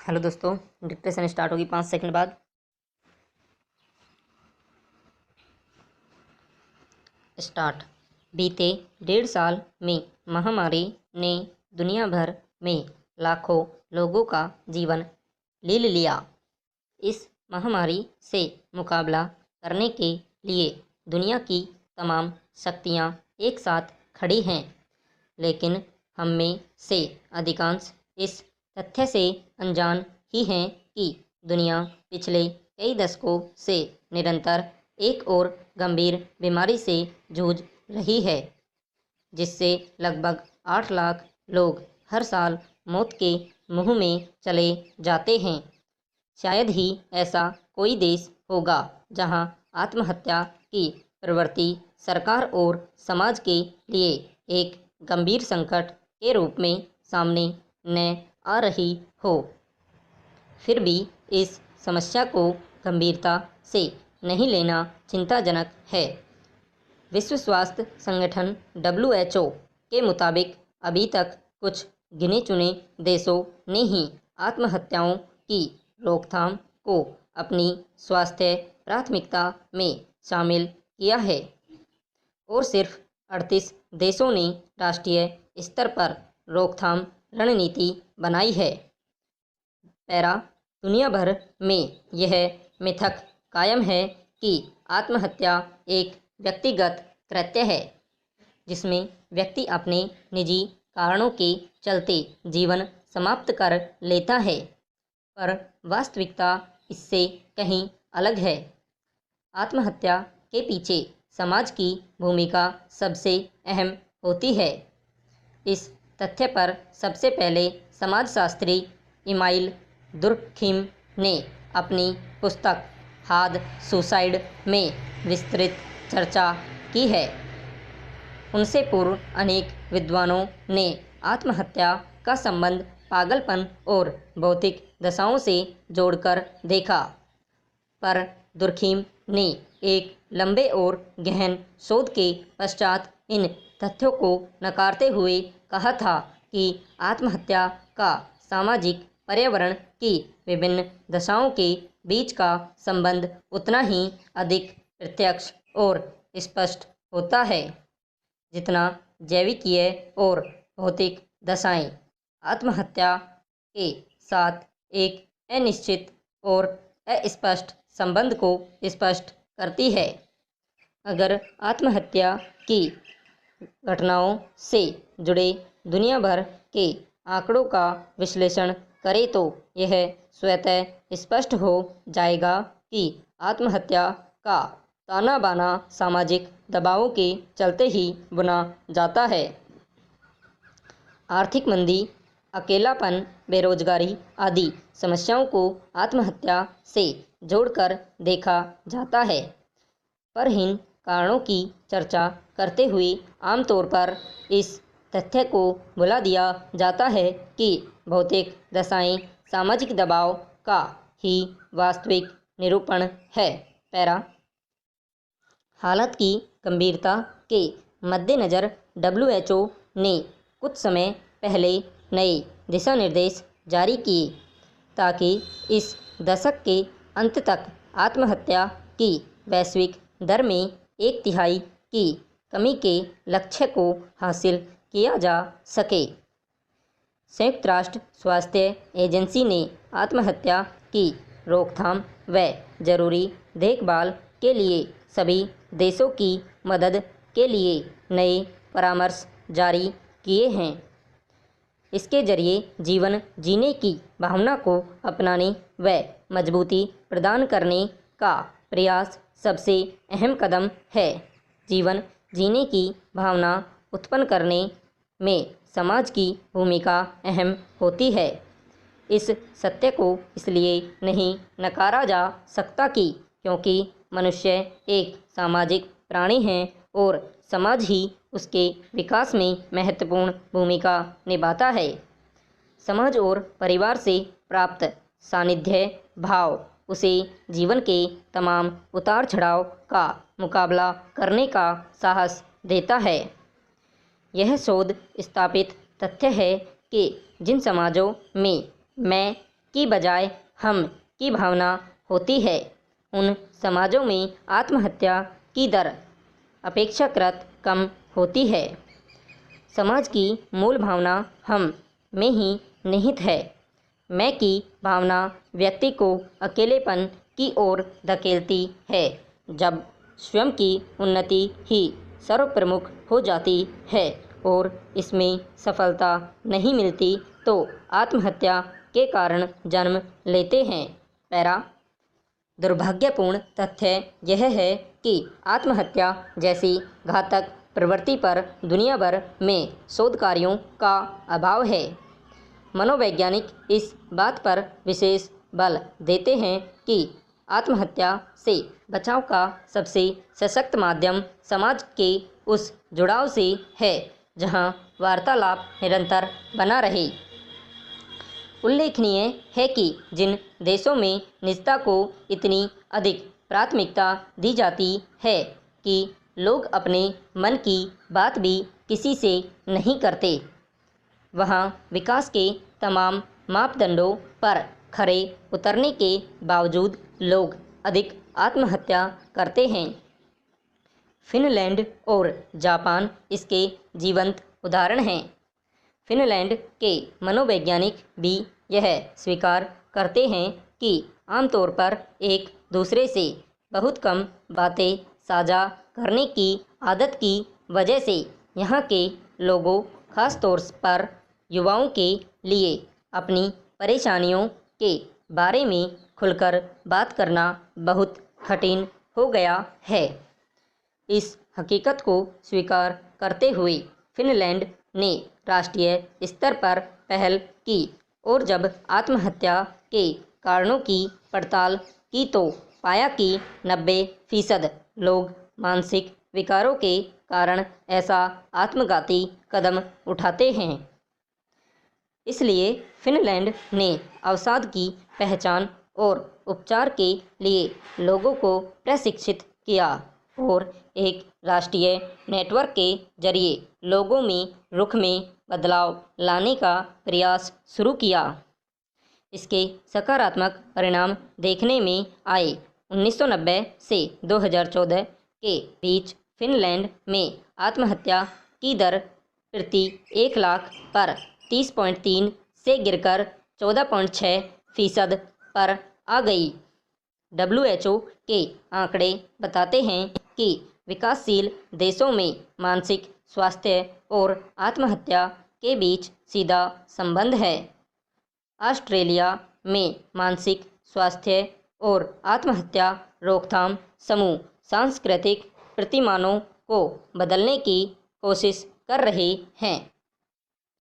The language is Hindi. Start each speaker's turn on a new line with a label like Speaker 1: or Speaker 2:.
Speaker 1: हेलो दोस्तों, डिक्टेशन स्टार्ट होगी 5 सेकंड बाद। स्टार्ट। बीते 1.5 साल में महामारी ने दुनिया भर में लाखों लोगों का जीवन ले लिया। इस महामारी से मुकाबला करने के लिए दुनिया की तमाम शक्तियां एक साथ खड़ी हैं, लेकिन हम में से अधिकांश इस तथ्य से अनजान ही हैं कि दुनिया पिछले कई दशकों से निरंतर एक और गंभीर बीमारी से जूझ रही है, जिससे लगभग 8 लाख लोग हर साल मौत के मुंह में चले जाते हैं। शायद ही ऐसा कोई देश होगा जहां आत्महत्या की प्रवृत्ति सरकार और समाज के लिए एक गंभीर संकट के रूप में सामने न आ रही हो। फिर भी इस समस्या को गंभीरता से नहीं लेना चिंताजनक है। विश्व स्वास्थ्य संगठन WHO के मुताबिक अभी तक कुछ गिने चुने देशों ने ही आत्महत्याओं की रोकथाम को अपनी स्वास्थ्य प्राथमिकता में शामिल किया है और सिर्फ 38 देशों ने राष्ट्रीय स्तर पर रोकथाम रणनीति बनाई है। दुनिया भर में यह मिथक कायम है कि आत्महत्या एक व्यक्तिगत कृत्य है, जिसमें व्यक्ति अपने निजी कारणों के चलते जीवन समाप्त कर लेता है, पर वास्तविकता इससे कहीं अलग है। आत्महत्या के पीछे समाज की भूमिका सबसे अहम होती है। इस तथ्य पर सबसे पहले समाजशास्त्री इमाइल दुर्खीम ने अपनी पुस्तक हार्ड सुसाइड में विस्तृत चर्चा की है। उनसे पूर्व अनेक विद्वानों ने आत्महत्या का संबंध पागलपन और भौतिक दशाओं से जोड़कर देखा, पर दुर्खीम ने एक लंबे और गहन शोध के पश्चात इन तथ्यों को नकारते हुए कहा था कि आत्महत्या का सामाजिक पर्यावरण की विभिन्न दशाओं के बीच का संबंध उतना ही अधिक प्रत्यक्ष और स्पष्ट होता है जितना जैविकीय और भौतिक दशाएं आत्महत्या के साथ एक अनिश्चित और अस्पष्ट संबंध को स्पष्ट करती है। अगर आत्महत्या की घटनाओं से जुड़े दुनिया भर के आंकड़ों का विश्लेषण करें तो यह स्वतः स्पष्ट हो जाएगा कि आत्महत्या का ताना बाना सामाजिक दबावों के चलते ही बुना जाता है। आर्थिक मंदी, अकेलापन, बेरोजगारी आदि समस्याओं को आत्महत्या से जोड़कर देखा जाता है, पर इन कारणों की चर्चा करते हुए आमतौर पर इस तथ्य को भुला दिया जाता है कि भौतिक दशाएं सामाजिक दबाव का ही वास्तविक निरूपण है। हालत की गंभीरता के मद्देनज़र WHO ने कुछ समय पहले नए दिशा निर्देश जारी किए ताकि इस दशक के अंत तक आत्महत्या की वैश्विक दर में 1/3 की कमी के लक्ष्य को हासिल किया जा सके। संयुक्त राष्ट्र स्वास्थ्य एजेंसी ने आत्महत्या की रोकथाम व जरूरी देखभाल के लिए सभी देशों की मदद के लिए नए परामर्श जारी किए हैं। इसके जरिए जीवन जीने की भावना को अपनाने व मजबूती प्रदान करने का प्रयास सबसे अहम कदम है। जीवन जीने की भावना उत्पन्न करने में समाज की भूमिका अहम होती है। इस सत्य को इसलिए नहीं नकारा जा सकता क्योंकि मनुष्य एक सामाजिक प्राणी है और समाज ही उसके विकास में महत्वपूर्ण भूमिका निभाता है। समाज और परिवार से प्राप्त सानिध्य भाव उसे जीवन के तमाम उतार चढ़ाव का मुकाबला करने का साहस देता है। यह शोध स्थापित तथ्य है कि जिन समाजों में मैं की बजाय हम की भावना होती है। उन समाजों में आत्महत्या की दर अपेक्षाकृत कम होती है। समाज की मूल भावना हम में ही निहित है। मैं की भावना व्यक्ति को अकेलेपन की ओर धकेलती है। जब स्वयं की उन्नति ही सर्वप्रमुख हो जाती है और इसमें सफलता नहीं मिलती तो आत्महत्या के कारण जन्म लेते हैं। पैरा दुर्भाग्यपूर्ण तथ्य यह है कि आत्महत्या जैसी घातक प्रवृत्ति पर दुनिया भर में शोध कार्यों का अभाव है। मनोवैज्ञानिक इस बात पर विशेष बल देते हैं कि आत्महत्या से बचाव का सबसे सशक्त माध्यम समाज के उस जुड़ाव से है जहां वार्तालाप निरंतर बना रहे। उल्लेखनीय है कि जिन देशों में निजता को इतनी अधिक प्राथमिकता दी जाती है कि लोग अपने मन की बात भी किसी से नहीं करते, वहाँ विकास के तमाम मापदंडों पर खरे उतरने के बावजूद लोग अधिक आत्महत्या करते हैं। फिनलैंड और जापान इसके जीवंत उदाहरण हैं। फिनलैंड के मनोवैज्ञानिक भी यह स्वीकार करते हैं कि आमतौर पर एक दूसरे से बहुत कम बातें साझा करने की आदत की वजह से यहाँ के लोगों, खास तौर पर युवाओं के लिए अपनी परेशानियों के बारे में खुलकर बात करना बहुत कठिन हो गया है। इस हकीकत को स्वीकार करते हुए फिनलैंड ने राष्ट्रीय स्तर पर पहल की और जब आत्महत्या के कारणों की पड़ताल की तो पाया कि 90% लोग मानसिक विकारों के कारण ऐसा आत्मघाती कदम उठाते हैं। इसलिए फिनलैंड ने अवसाद की पहचान और उपचार के लिए लोगों को प्रशिक्षित किया और एक राष्ट्रीय नेटवर्क के जरिए लोगों में रुख में बदलाव लाने का प्रयास शुरू किया। इसके सकारात्मक परिणाम देखने में आए। 1990 से 2014 के बीच फिनलैंड में आत्महत्या की दर प्रति 1 लाख पर 30.3 से गिरकर 14.6% पर आ गई। WHO के आंकड़े बताते हैं कि विकासशील देशों में मानसिक स्वास्थ्य और आत्महत्या के बीच सीधा संबंध है। ऑस्ट्रेलिया में मानसिक स्वास्थ्य और आत्महत्या रोकथाम समूह सांस्कृतिक प्रतिमानों को बदलने की कोशिश कर रहे हैं।